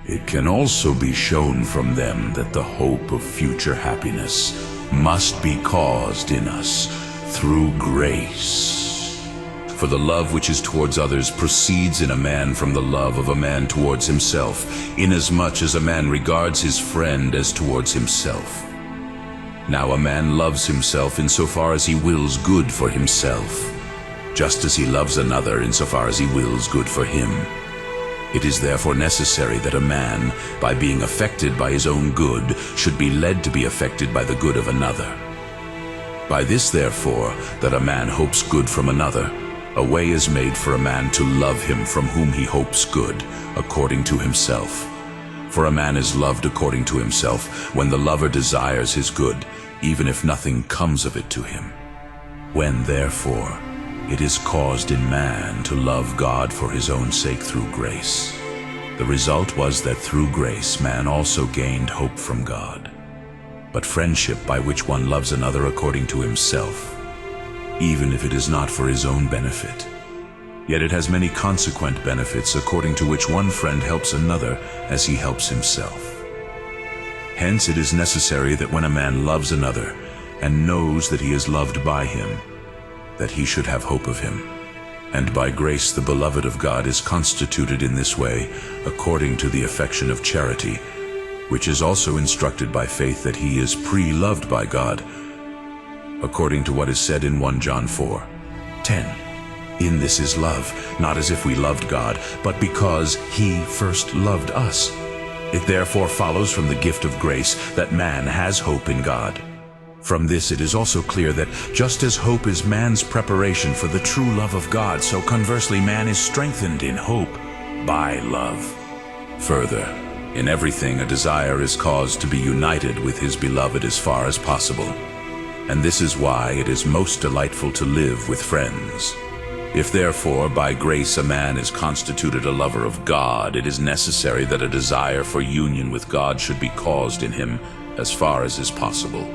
It can also be shown from them that the hope of future happiness must be caused in us through grace. For the love which is towards others proceeds in a man from the love of a man towards himself, inasmuch as a man regards his friend as towards himself. Now a man loves himself insofar as he wills good for himself, just as he loves another insofar as he wills good for him. It is therefore necessary that a man, by being affected by his own good, should be led to be affected by the good of another. By this, therefore, that a man hopes good from another, a way is made for a man to love him from whom he hopes good, according to himself. For a man is loved according to himself when the lover desires his good, even if nothing comes of it to him. When, therefore, it is caused in man to love God for his own sake through grace, the result was that through grace man also gained hope from God. But friendship by which one loves another according to himself, even if it is not for his own benefit, yet it has many consequent benefits according to which one friend helps another as he helps himself. Hence it is necessary that when a man loves another and knows that he is loved by him, that he should have hope of him. And by grace the beloved of God is constituted in this way, according to the affection of charity, which is also instructed by faith that he is pre-loved by God, according to what is said in 1 John 4:10. In this is love, not as if we loved God, but because he first loved us. It therefore follows from the gift of grace that man has hope in God. From this it is also clear that just as hope is man's preparation for the true love of God, so conversely man is strengthened in hope by love. Further, in everything a desire is caused to be united with his beloved as far as possible. And this is why it is most delightful to live with friends. If therefore by grace a man is constituted a lover of God, it is necessary that a desire for union with God should be caused in him as far as is possible.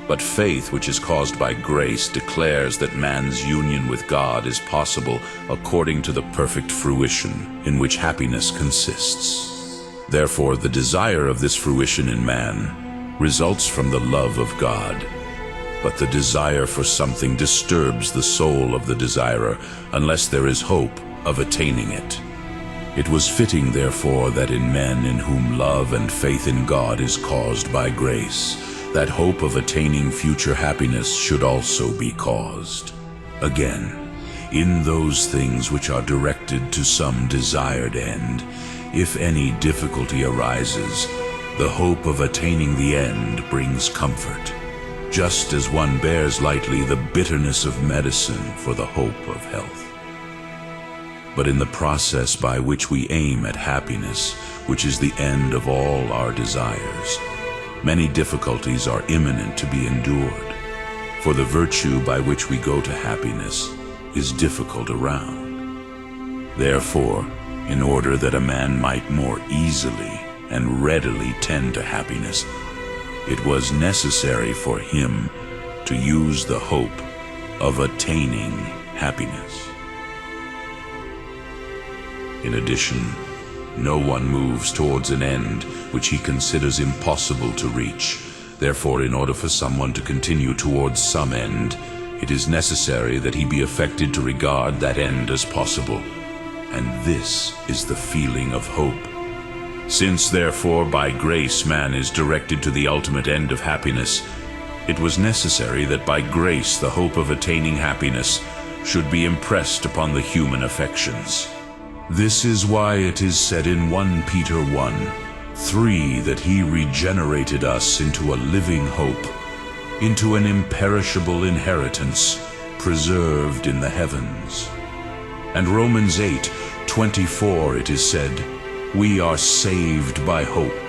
But faith which is caused by grace declares that man's union with God is possible according to the perfect fruition in which happiness consists. Therefore the desire of this fruition in man results from the love of God. But the desire for something disturbs the soul of the desirer unless there is hope of attaining it. It was fitting, therefore, that in men in whom love and faith in God is caused by grace, that hope of attaining future happiness should also be caused. Again, in those things which are directed to some desired end, if any difficulty arises, the hope of attaining the end brings comfort, just as one bears lightly the bitterness of medicine for the hope of health. But in the process by which we aim at happiness, which is the end of all our desires, many difficulties are imminent to be endured, for the virtue by which we go to happiness is difficult around. Therefore, in order that a man might more easily and readily tend to happiness, it was necessary for him to use the hope of attaining happiness. In addition, no one moves towards an end which he considers impossible to reach. Therefore, in order for someone to continue towards some end, it is necessary that he be affected to regard that end as possible. And this is the feeling of hope. Since, therefore, by grace man is directed to the ultimate end of happiness, it was necessary that by grace the hope of attaining happiness should be impressed upon the human affections. This is why it is said in 1 Peter 1:3 that he regenerated us into a living hope, into an imperishable inheritance preserved in the heavens. And Romans 8:24 it is said, we are saved by hope.